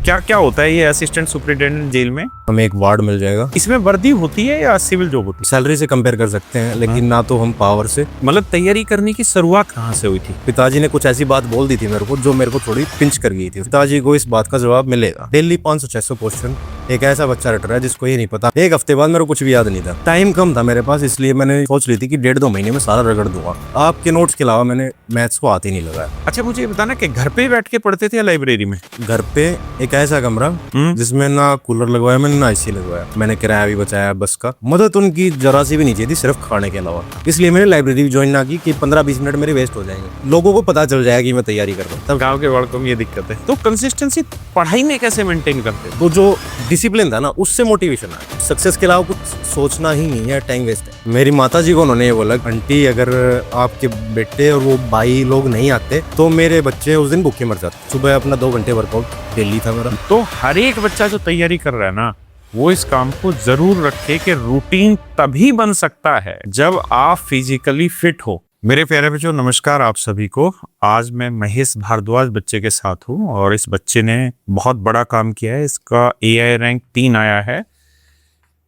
क्या क्या होता है ये असिस्टेंट सुपरिटेंडेंट जेल में? हमें एक वार्ड मिल जाएगा। इसमें वर्दी होती है या सिविल जॉब होती है? सैलरी से कंपेयर कर सकते हैं, लेकिन ना तो हम पावर से। मतलब तैयारी करने की शुरुआत कहाँ से हुई थी? पिताजी ने कुछ ऐसी बात बोल दी थी मेरे को जो मेरे को थोड़ी पिंच कर गई थी। पिताजी को इस बात का जवाब मिलेगा। Daily 500-600 question. एक ऐसा बच्चा रट रहा है जिसको ये नहीं पता। एक हफ्ते बाद मेरे को कुछ भी याद नहीं था। टाइम कम था मेरे पास, इसलिए मैंने सोच ली थी कि 1.5-2 महीने में सारा रगड़ दूंगा। आपके नोट्स के अलावा मैंने मैथ्स को हाथ ही नहीं लगाया। अच्छा, मुझे ये बताना कि घर पे बैठ के पढ़ते थे या लाइब्रेरी में? घर पे एक ऐसा कमरा जिसमें ना कूलर लगवाया मैंने, ना एसी लगवाया। मैंने किराया भी बचाया बस का। मदद उनकी जरा सी भी नहीं चाहिए थी, सिर्फ खाने के अलावा। इसलिए मैंने लाइब्रेरी भी ज्वाइन ना की कि 15-20 मिनट मेरे वेस्ट हो जाएंगे। लोगों को पता चल जाएगा कि मैं तैयारी कर रहा हूँ। तब गाँव के लड़कों में ये दिक्कत है। तो कंसिस्टेंसी पढ़ाई में कैसे मेंटेन करते? तो जो डिसिप्लिन था ना, उससे मोटिवेशन आया। सक्सेस के अलावा कुछ सोचना ही नहीं है, टाइम वेस्ट है। मेरी माता जी को उन्होंने ये बोला, आंटी अगर आपके बेटे और वो भाई लोग नहीं आते तो मेरे बच्चे उस दिन भूखे मर जाते। सुबह अपना 2 घंटे वर्कआउट डेली था मेरा। तो हर एक बच्चा जो तैयारी कर रहा है ना, वो इस काम को जरूर रखे कि रूटीन तभी बन सकता है जब आप फिजिकली फिट हो। मेरे प्यारे बच्चों, नमस्कार आप सभी को। आज मैं महेश भारद्वाज बच्चे के साथ हूँ और इस बच्चे ने बहुत बड़ा काम किया है। इसका AI रैंक 3 आया है।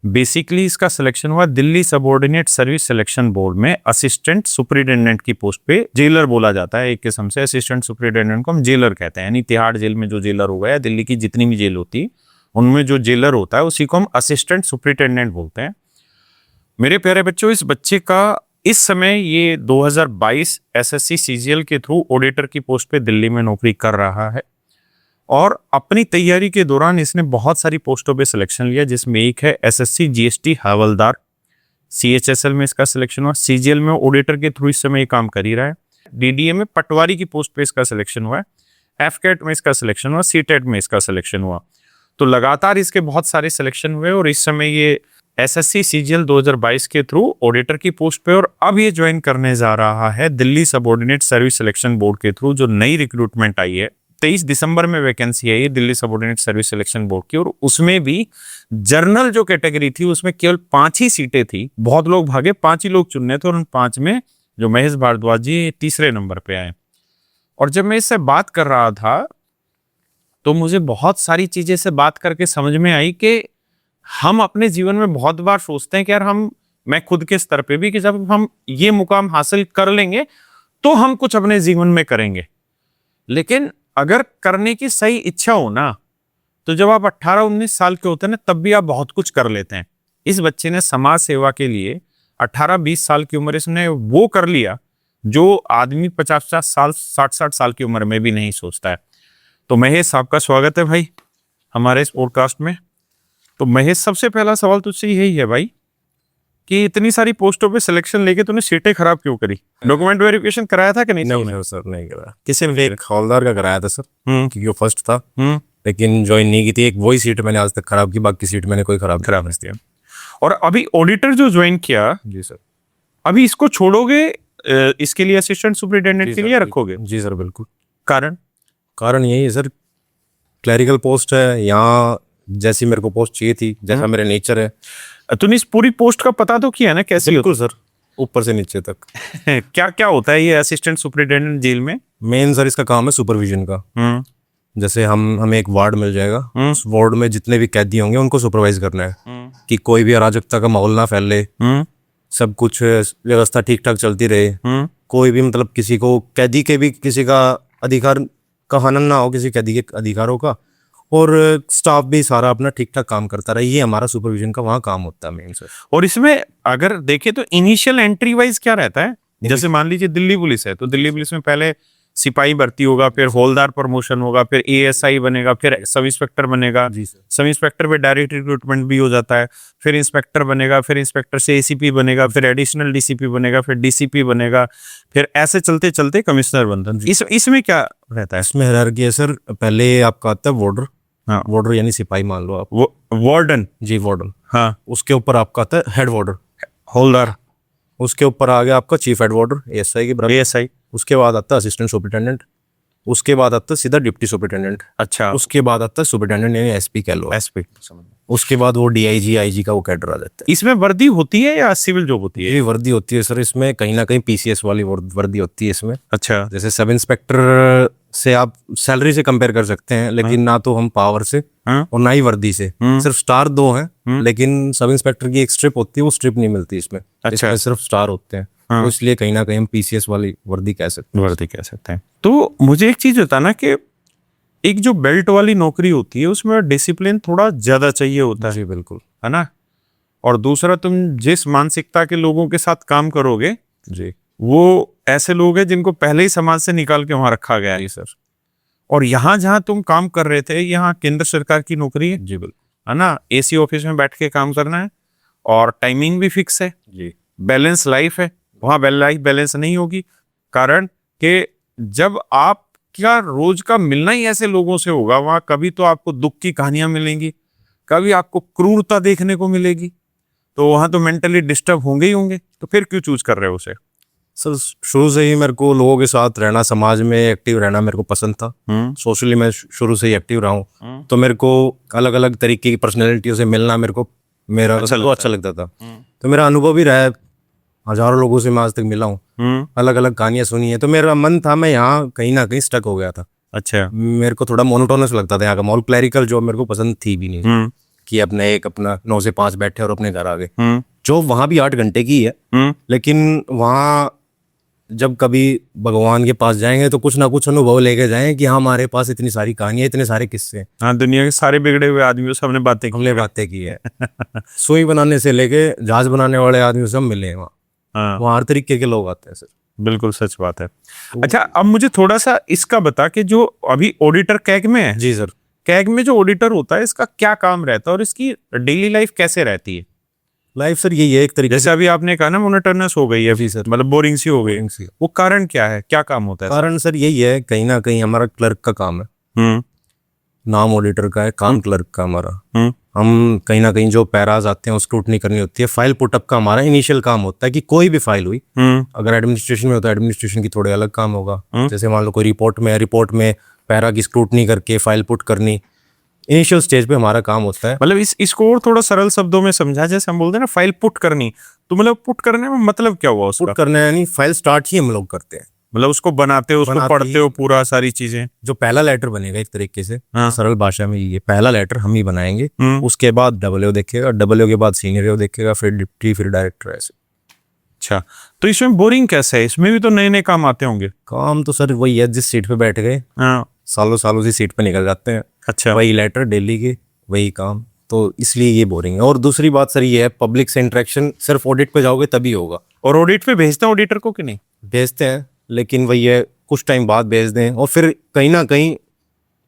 बेसिकली इसका सिलेक्शन हुआ Delhi subordinate service selection board में असिस्टेंट सुपरिटेंडेंट की पोस्ट पे। जेलर बोला जाता है एक किस्म से। असिस्टेंट सुपरिटेंडेंट को हम जेलर कहते हैं, यानी तिहाड़ जेल में जो जेलर हो गया, दिल्ली की जितनी भी जेल होती है उनमें जो जेलर होता है उसी को हम असिस्टेंट सुपरिटेंडेंट बोलते हैं। मेरे प्यारे बच्चों, इस बच्चे का इस समय ये 2022 SSC CGL के थ्रू ऑडिटर की पोस्ट पे दिल्ली में नौकरी कर रहा है और अपनी तैयारी के दौरान इसने बहुत सारी पोस्टों पे सिलेक्शन लिया, जिसमें एक है SSC GST हवलदार। CHSL में इसका सिलेक्शन हुआ। CGL में ऑडिटर के थ्रू इस समय ये काम कर ही रहा है। DDA में पटवारी की पोस्ट पे इसका सिलेक्शन हुआ है। FCAT में इसका सिलेक्शन हुआ। CTET में इसका सिलेक्शन हुआ। तो लगातार इसके बहुत सारे सिलेक्शन हुए और इस समय ये SSC CGL 2022 के थ्रू ऑडिटर की पोस्ट पे, और अब ये ज्वाइन करने जा रहा है Delhi subordinate service selection board के थ्रू, जो नई रिक्रूटमेंट आई है। 23 दिसंबर में वैकेंसी आई है Delhi subordinate service selection board की, और उसमें भी जर्नल जो कैटेगरी थी उसमें केवल 5 ही सीटें थी। बहुत लोग भागे, 5 ही लोग चुनने थे और उन 5 में जो महेश भारद्वाज जी तीसरे नंबर पे आए। और जब मैं इससे बात कर रहा था तो मुझे बहुत सारी चीजें से बात करके समझ में आई कि हम अपने जीवन में बहुत बार सोचते हैं कि यार मैं खुद के स्तर पे भी, कि जब हम ये मुकाम हासिल कर लेंगे तो हम कुछ अपने जीवन में करेंगे। लेकिन अगर करने की सही इच्छा हो ना, तो जब आप 18-19 साल के होते हैं ना, तब भी आप बहुत कुछ कर लेते हैं। इस बच्चे ने समाज सेवा के लिए 18-20 साल की उम्र इसने वो कर लिया जो आदमी 50-50 साल 60-60 साल की उम्र में भी नहीं सोचता है। तो महेश, आपका स्वागत है भाई हमारे इस पॉडकास्ट में। तो महेश, सबसे पहला सवाल तुझसे यही है भाई कि इतनी सारी पोस्टों पे सिलेक्शन लेके तूने सीटें खराब क्यों करी? डॉक्यूमेंट वेरिफिकेशन कराया था कि नहीं? नहीं सर, नहीं कराया। किसी ने एक हवलदार का कराया था सर, क्योंकि वो फर्स्ट था, लेकिन ज्वाइन नहीं की थी। एक वही सीट मैंने आज तक खराब की, बाकी सीट मैंने कोई खराब नहीं किया। और अभी ऑडिटर जो ज्वाइन किया, जी सर, अभी इसको छोड़ोगे, इसके लिए असिस्टेंट सुपरिटेंडेंट के लिए रखोगे? जी सर, बिल्कुल। कारण यही है सर, क्लरिकल पोस्ट है यहाँ, जैसी मेरे को पोस्ट चाहिए थी, जैसा मेरा नेचर है। तूने इस पूरी पोस्ट का पता तो किया ना कैसी? बिल्कुल सर, ऊपर से नीचे तक। क्या क्या होता है ये असिस्टेंट सुपरिटेंडेंट जेल में? मेन सर इसका काम है सुपरविजन का। जैसे हमें एक वार्ड मिल जाएगा। उस वार्ड में जितने भी कैदी होंगे उनको सुपरवाइज करना है कि कोई भी अराजकता का माहौल ना फैले, सब कुछ व्यवस्था ठीक ठाक चलती रहे। कोई भी मतलब किसी को, कैदी के भी किसी का अधिकार का हनन ना हो, किसी कैदी के अधिकारों का, और स्टाफ भी सारा अपना ठीक ठाक काम करता रहे। ये हमारा सुपरविजन का वहाँ काम होता है मेन सर। और इसमें अगर देखें तो इनिशियल एंट्री वाइज क्या रहता है? जैसे मान लीजिए दिल्ली पुलिस है, तो दिल्ली पुलिस में पहले सिपाही भर्ती होगा, फिर हवलदार प्रमोशन होगा, फिर ASI बनेगा, फिर सब इंस्पेक्टर बनेगा। सब इंस्पेक्टर पे डायरेक्ट रिक्रूटमेंट भी हो जाता है। फिर इंस्पेक्टर बनेगा, फिर इंस्पेक्टर से ACP बनेगा, फिर एडिशनल DCP बनेगा, फिर DCP बनेगा, फिर ऐसे चलते चलते कमिश्नर बनता है। इसमें क्या रहता है? इसमें हायरार्की है सर। पहले आपका आता है वार्डर। हाँ, वार्डर यानी सिपाही मान लो आप। वार्डन? जी, वार्डन। हाँ। उसके ऊपर आपका आता है हेड वार्डर, हवलदार। उसके ऊपर आ गया आपका चीफ हेड वार्डर, ASI के बराबर। ASI। उसके बाद आता है असिस्टेंट सुपरिटेंडेंट। उसके बाद आता है सीधा डिप्टी सुपरिटेंडेंट। अच्छा। उसके बाद आता है सुपरिटेंडेंट यानी SP कह लो। SP। उसके बाद वो DIG IG का वो कैडर आ जाता है। इसमें वर्दी होती है या सिविल जॉब होती है? ये वर्दी होती है सर। इसमें कहीं ना कहीं PCS वाली वर्दी होती है इसमें। अच्छा। जैसे सब इंस्पेक्टर से आप सैलरी से कंपेयर कर सकते हैं, लेकिन ना तो हम पावर से हाँ। और ना ही वर्दी से। सिर्फ स्टार 2 हैं, लेकिन सब इंस्पेक्टर की एक स्ट्रिप होती है, वो स्ट्रिप नहीं मिलती इसमें। इसमें सिर्फ स्टार होते हैं, तो इसलिए कहीं ना कहीं हम पीसीएस वाली वर्दी कह सकते हैं। वर्दी कह सकते हैं। तो मुझे एक चीज बताना कि एक जो बेल्ट वाली नौकरी होती है उसमें डिसिप्लिन थोड़ा ज्यादा चाहिए होता है, जी बिल्कुल। है ना। और दूसरा, तुम जिस मानसिकता के लोगों के साथ काम करोगे जी वो ऐसे लोग हैं जिनको पहले ही समाज से निकाल के वहां रखा गया है। जी सर। और यहाँ जहाँ तुम काम कर रहे थे, यहाँ केंद्र सरकार की नौकरी है, जी बिल्कुल। है ना। एसी ऑफिस में बैठ के काम करना है और टाइमिंग भी फिक्स है, जी बैलेंस लाइफ है। वहाँ लाइफ बैलेंस नहीं होगी, कारण कि जब आपका रोज का मिलना ही ऐसे लोगों से होगा, वहाँ कभी तो आपको दुख की कहानियां मिलेंगी, कभी आपको क्रूरता देखने को मिलेगी, तो वहाँ तो मेंटली डिस्टर्ब होंगे ही होंगे। तो फिर क्यों चूज कर रहे हो उसे? सर, शुरू से ही मेरे को लोगों के साथ रहना, समाज में एक्टिव रहना मेरे को पसंद था। सोशली मैं शुरू से ही एक्टिव रहा हूँ, तो मेरे को अलग अलग तरीके की पर्सनैलिटियों से मिलना मेरा अच्छा लगता था। तो मेरा अनुभव भी रहा है, हजारों लोगों से मैं आज तक मिला हूँ, अलग अलग कहानियां सुनी है। तो मेरा मन था, मैं यहाँ कहीं ना कहीं स्टक हो गया था। अच्छा। मेरे को थोड़ा मोनोटोनस लगता था यहाँ का माहौल। क्लैरिकल जॉब मेरे को पसंद थी भी नहीं, कि अपना 9 से 5 बैठे और अपने घर आ गए। जॉब वहाँ भी 8 घंटे की है, लेकिन वहाँ जब कभी भगवान के पास जाएंगे तो कुछ ना कुछ अनुभव लेके जाएं कि हाँ, हमारे पास इतनी सारी कहानियां, इतने सारे किस्से। हाँ, दुनिया के सारे बिगड़े हुए आदमियों से हमने बातें की है। सुई बनाने से लेके जहाज बनाने वाले आदमी सब मिले हैं वहाँ। हाँ, वहाँ हर तरीके के लोग आते हैं सर। बिल्कुल सच बात है। अच्छा, अब मुझे थोड़ा सा इसका बता कि जो अभी ऑडिटर कैग में है, जी सर, कैग में जो ऑडिटर होता है, इसका क्या काम रहता है और इसकी डेली लाइफ कैसे रहती है? लाइफ सर यही है एक तरीके जैसे अभी आपने कहा ना, मोनोटोनस हो गई है, जी सर, मतलब बोरिंग सी हो गई, वो कारण क्या है, क्या काम होता है? कारण सर यही है, कहीं ना कहीं हमारा क्लर्क का काम है। नाम ऑडिटर का है, काम क्लर्क का हमारा। हम कहीं ना कहीं जो पैराज आते हैं उसको स्क्रूटनी करनी होती है। फाइल पुटअप का हमारा इनिशियल काम होता है कि कोई भी फाइल हुई, अगर एडमिनिस्ट्रेशन में होता है एडमिनिस्ट्रेशन की थोड़े अलग काम होगा। जैसे मान लो कोई रिपोर्ट में पैरा की स्क्रूटनी करके फाइल पुट करनी, इनिशियल स्टेज पे हमारा काम होता है। मतलब इसको और थोड़ा सरल शब्दों में समझा, जैसे हम बोलते हैं ना फाइल पुट करनी, तो मतलब पुट करने में मतलब क्या हुआ उसका? पुट करना यानी फाइल स्टार्ट ही हम लोग करते हैं, मतलब उसको बनाते हो, उसको पढ़ते हो, पूरा सारी चीजें। जो पहला लेटर बनेगा एक तरीके से, हाँ। सरल भाषा में ये पहला लेटर हम ही बनाएंगे। उसके बाद डब्ल्यू देखेगा, डब्ल्यू के बाद सीनियर देखेगा, फिर डिप्टी, फिर डायरेक्टर, ऐसे। अच्छा, तो इसमें बोरिंग कैसे है? इसमें भी तो नए नए काम आते होंगे। काम तो सर वही है, जिस सीट पे बैठ गए सालों सालों उसी सीट पे निकल जाते हैं। अच्छा, वही लेटर डेली के, वही काम, तो इसलिए ये बोरिंग है। और दूसरी बात सर ये है, पब्लिक से इंटरेक्शन सिर्फ ऑडिट पे जाओगे तभी होगा। और ऑडिट पे भेजते हैं ऑडिटर को कि नहीं? भेजते हैं, लेकिन वही है, कुछ टाइम बाद भेज दें। और फिर कहीं ना कहीं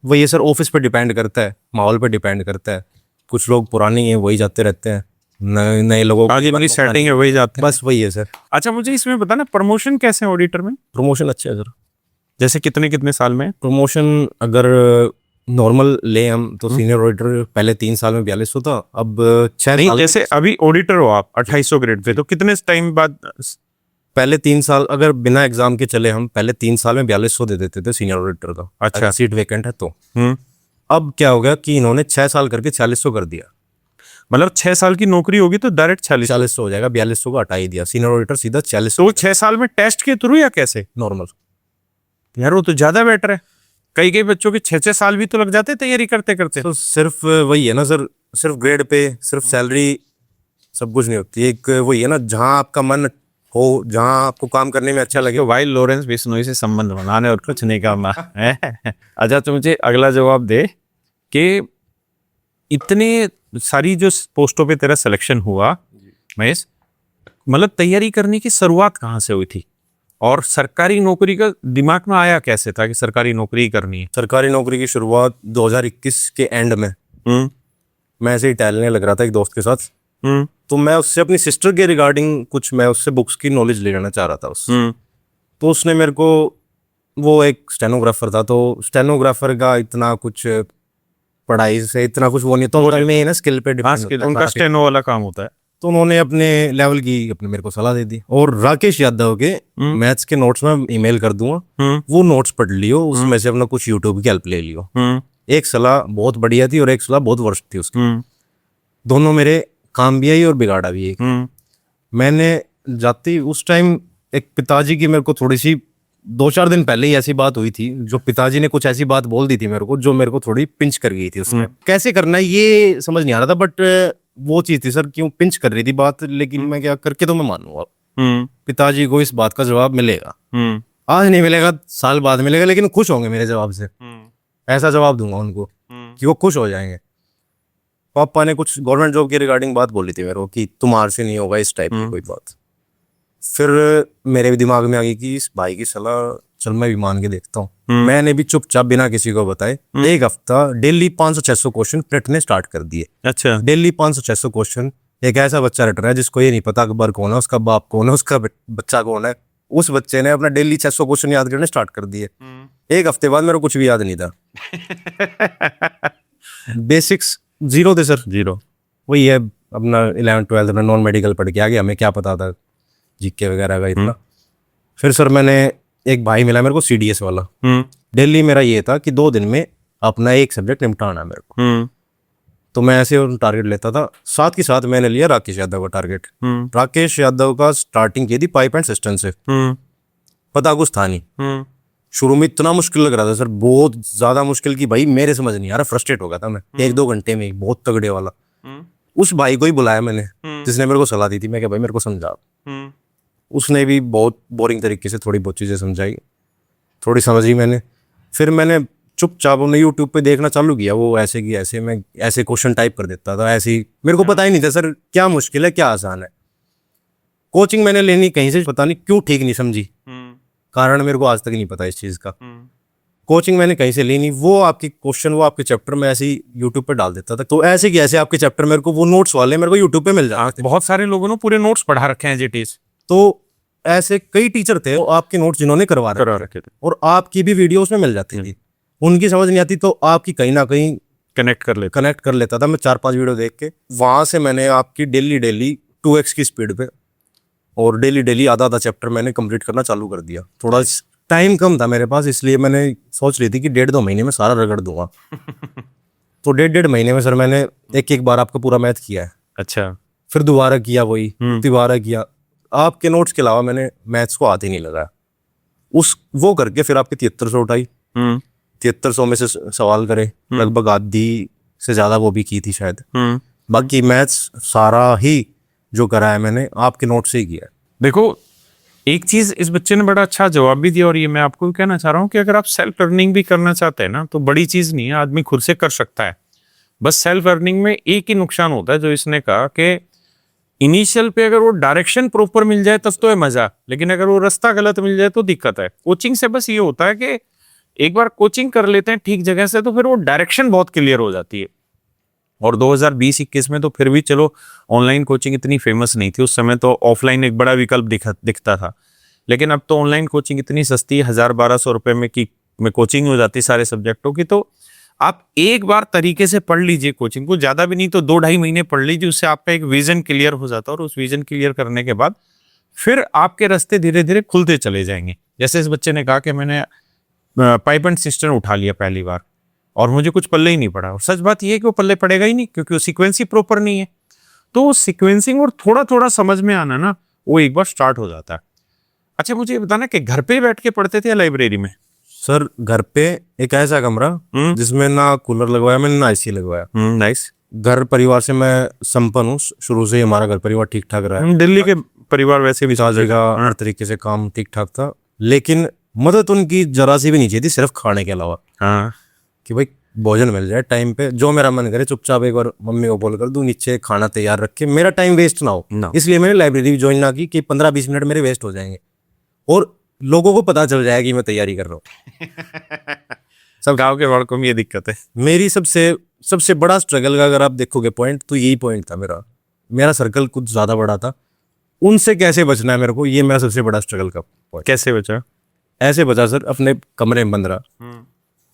वही है सर, ऑफिस पे डिपेंड करता है, माहौल पे डिपेंड करता है। कुछ लोग पुराने हैं, वही जाते रहते हैं, नए लोगों की सेटिंग है, वही जाते हैं। बस वही है सर। अच्छा, मुझे इसमें बताना, प्रमोशन कैसे है ऑडिटर में? प्रमोशन अच्छा है सर। जैसे कितने साल में प्रमोशन? अगर नॉर्मल ले हम तो सीनियर ऑडिटर पहले 3 साल में 4200 था, अब 6 नहीं, साल। जैसे अभी ऑडिटर हो आप 2800 ग्रेड पे, तो कितने टाइम बाद? पहले 3 साल अगर बिना एग्जाम के चले हम, पहले 3 साल में 4200 दे देते थे सीनियर ऑडिटर का। अच्छा, सीट वेकेंट है तो। अब क्या हो गया कि इन्होंने 6 साल करके 4600 कर दिया। मतलब 6 साल की नौकरी होगी तो डायरेक्ट 4600 हो जाएगा, 4200 को हटा ही दिया, सीनियर ऑडिटर सीधा 4600। तो 6 साल में टेस्ट के थ्रू या कैसे? नॉर्मल। यार वो तो ज्यादा बेटर है। कई बच्चों के 6 साल भी तो लग जाते तैयारी करते करते। तो सिर्फ वही है ना सर, सिर्फ ग्रेड पे, सिर्फ सैलरी सब कुछ नहीं होती। एक वही है ना, जहाँ आपका मन हो, जहाँ आपको काम करने में अच्छा लगे। तो भाई लॉरेंस बिश्नोई से संबंध बनाने और कुछ नहीं करना है। अच्छा, तो मुझे अगला जवाब दे कि इतने सारी जो पोस्टों पे तेरा सिलेक्शन हुआ महेश, मतलब तैयारी करने की शुरुआत कहाँ से हुई थी और सरकारी नौकरी का दिमाग में आया कैसे था कि सरकारी नौकरी करनी है? सरकारी नौकरी की शुरुआत 2021 के एंड में। मैं ऐसे ही टहलने लग रहा था एक दोस्त के साथ। तो मैं उससे अपनी सिस्टर के रिगार्डिंग कुछ, मैं उससे बुक्स की नॉलेज ले लेना चाह रहा था उससे। तो उसने मेरे को, वो एक स्टेनोग्राफर था, तो स्टेनोग्राफर का इतना कुछ पढ़ाई से इतना कुछ वो नहीं, तो में ना स्किल पे डिपेंड, उनका स्टेनो वाला काम होता है। तो उन्होंने अपने लेवल की अपने मेरे को सलाह दे दी। और राकेश यादव के मैथ्स के नोट्स में ईमेल कर दूंगा, वो नोट्स पढ़ लियो, उसमें से अपना कुछ यूट्यूब की हेल्प ले लियो। एक सलाह बहुत बढ़िया थी और एक सलाह बहुत वर्स्ट थी उसकी। दोनों मेरे काम भी आई और बिगाड़ा भी एक। मैंने जाती उस टाइम एक पिताजी की मेरे को थोड़ी सी 2-4 दिन पहले ही ऐसी बात हुई थी, जो पिताजी ने कुछ ऐसी बात बोल दी थी मेरे को, जो मेरे को थोड़ी पिंच कर गई थी उसमें। कैसे करना है ये समझ नहीं आ रहा था, बट वो चीज थी सर, क्यों पिंच कर रही थी बात, लेकिन मैं क्या करके तो मैं मानूंगा। पिताजी को इस बात का जवाब मिलेगा, आज नहीं मिलेगा, साल बाद मिलेगा, लेकिन खुश होंगे मेरे जवाब से। ऐसा जवाब दूंगा उनको कि वो खुश हो जाएंगे। पापा ने कुछ गवर्नमेंट जॉब के रिगार्डिंग बात बोली थी मेरे को कि तुम्हारे से नहीं होगा, इस टाइप की कोई बात। फिर मेरे भी दिमाग में आ गई कि इस भाई की सलाह चल मैं भी मान के देखता हूँ। मैंने भी चुपचाप बिना किसी को बताए एक हफ्ता डेली 500-600 क्वेश्चन रटने स्टार्ट कर दिए। अच्छा। Daily 500-600 question. एक ऐसा बच्चा रट रहा है जिसको ये नहीं पता अकबर कौन है, उसका बाप कौन है, उसका बच्चा कौन है। उस बच्चे ने अपना डेली 600 क्वेश्चन याद करने स्टार्ट कर दिए। एक हफ्ते बाद मेरे को कुछ भी याद नहीं था। बेसिक्स जीरो थे सर, जीरो। वही है, अपना 11th-12th में नॉन मेडिकल पढ़ के आ गया, हमें क्या पता था जीके वगैरह का इतना। फिर सर मैंने एक भाई मिला मेरे को CDS वाला। डेली मेरा ये था कि 2 दिन में अपना एक सब्जेक्ट निपटाना है मेरे को। तो मैं ऐसे टारगेट लेता था। साथ के साथ मैंने लिया राकेश यादव का टारगेट। राकेश यादव का स्टार्टिंग की थी पाइप एंड सिस्टम से। पता कुछ था नहीं। शुरू में इतना मुश्किल लग रहा था सर, बहुत ज्यादा मुश्किल की भाई मेरे समझ नहीं आ रहा, फ्रस्ट्रेट हो गया था मैं 1-2 घंटे में ही, बहुत तगड़े वाला। उस भाई को ही बुलाया मैंने जिसने मेरे को सलाह दी थी। मैं क्या भाई मेरे को समझा। उसने भी बहुत बोरिंग तरीके से थोड़ी बहुत चीजें समझाई, थोड़ी समझी मैंने। फिर मैंने चुपचाप उन्हें यूट्यूब पे देखना चालू किया। वो ऐसे की ऐसे, मैं ऐसे क्वेश्चन टाइप कर देता था ऐसे ही। मेरे को पता ही नहीं था सर क्या मुश्किल है क्या आसान है। कोचिंग मैंने लेनी कहीं से पता नहीं क्यों ठीक नहीं समझी, कारण मेरे को आज तक नहीं पता इस चीज का। कोचिंग मैंने कहीं से ली नहीं। वो आपकी क्वेश्चन, वो आपके चैप्टर में ऐसे ही यूट्यूब पे डाल देता था। तो ऐसे की ऐसे आपके चैप्टर मेरे को वो नोट्स वाले मेरे को यूट्यूब पे मिल जाते थे। बहुत सारे लोगों ने पूरे नोट्स पढ़ा रखे हैं जीटीज। तो ऐसे कई टीचर थे आपके नोट्स जिन्होंने करवा रखे थे, और आपकी भी वीडियो उसमें मिल जाती थी। उनकी समझ नहीं आती तो आपकी कहीं ना कहीं कनेक्ट कर लेता था मैं 4-5 वीडियो देख के। वहां से मैंने आपकी डेली 2x की स्पीड पे और डेली आधा चैप्टर मैंने कंप्लीट करना चालू कर दिया। थोड़ा टाइम कम था मेरे पास, इसलिए मैंने सोच रही थी कि 1.5-2 महीने में सारा रगड़ दूंगा। तो 1.5 महीने में सर मैंने एक बार आपका पूरा मैथ किया है। अच्छा। फिर दोबारा किया, वही दोबारा किया। आपके नोट्स के अलावा मैंने मैथ्स को हाथ ही नहीं लगाया। वो करके फिर आपकी 7300 उठाई। 7300 में से सवाल करे, लगभग आधी से ज्यादा वो भी की थी शायद। बाकी मैथ्स सारा ही जो करा है मैंने आपके नोट से ही किया है। देखो, एक चीज इस बच्चे ने बड़ा अच्छा जवाब भी दिया, और ये मैं आपको कहना चाह रहा हूँ कि अगर आप सेल्फ लर्निंग भी करना चाहते हैं ना, तो बड़ी चीज नहीं है, आदमी खुद से कर सकता है। बस सेल्फ लर्निंग में एक ही नुकसान होता है जो इसने कहा कि इनिशियल पे अगर वो डायरेक्शन प्रॉपर मिल जाए तब तो है मजा, लेकिन अगर वो रास्ता गलत मिल जाए तो दिक्कत है। कोचिंग से बस ये होता है कि एक बार कोचिंग कर लेते हैं ठीक जगह से तो फिर वो डायरेक्शन बहुत क्लियर हो जाती है। और 2020-21 में तो फिर भी चलो ऑनलाइन कोचिंग इतनी फेमस नहीं थी, उस समय तो ऑफलाइन एक बड़ा विकल्प दिखता था। लेकिन अब तो ऑनलाइन कोचिंग इतनी सस्ती, 1000-1200 रुपए में कोचिंग हो जाती सारे सब्जेक्टों की। तो आप एक बार तरीके से पढ़ लीजिए कोचिंग को, ज्यादा भी नहीं तो 2-2.5 महीने पढ़ लीजिए, उससे आपका एक विजन क्लियर हो जाता है। और उस विजन क्लियर करने के बाद फिर आपके रास्ते धीरे धीरे खुलते चले जाएंगे। जैसे इस बच्चे ने कहा कि मैंने पाइप एंड सिस्टम उठा लिया पहली बार और मुझे कुछ पल्ले ही नहीं पड़ा। और सच बात यह है कि वो पल्ले पड़ेगा ही नहीं, क्योंकि वो सीक्वेंस ही प्रॉपर नहीं है। तो सीक्वेंसिंग और थोड़ा थोड़ा समझ में आना ना, वो एक बार स्टार्ट हो जाता है। अच्छा, मुझे ये बताना कि घर पे बैठ के पढ़ते थे या लाइब्रेरी में? सर घर पे एक ऐसा कमरा जिसमें ना कूलर लगवाया मैंने ना AC लगवाया। नाइस। घर परिवार से मैं संपन्न हूँ, शुरू से ही हमारा घर परिवार ठीक ठाक रहा है। दिल्ली के परिवार वैसे भी साझे का हर तरीके से काम ठीक ठाक था, लेकिन मदद उनकी जरा सी भी नहीं चाहिए थी, सिर्फ खाने के अलावा। हाँ, कि भाई भोजन मिल जाए टाइम पे, जो मेरा मन करे चुपचाप एक बार मम्मी को बोल कर दूं नीचे खाना तैयार रख के, मेरा टाइम वेस्ट ना हो। इसलिए मैंने लाइब्रेरी भी ज्वाइन ना की कि 15-20 मिनट मेरे वेस्ट हो जाएंगे और लोगों को पता चल जाएगा कि मैं तैयारी कर रहा हूँ। सब गांव के लड़कों में ये दिक्कत है। मेरी सबसे बड़ा स्ट्रगल का अगर आप देखोगे पॉइंट, तो यही पॉइंट था मेरा सर्कल कुछ ज्यादा बड़ा था। उनसे कैसे बचना है मेरे को, ये मेरा सबसे बड़ा स्ट्रगल का पॉइंट। कैसे बचा? ऐसे बचा सर, अपने कमरे में बंद रहा।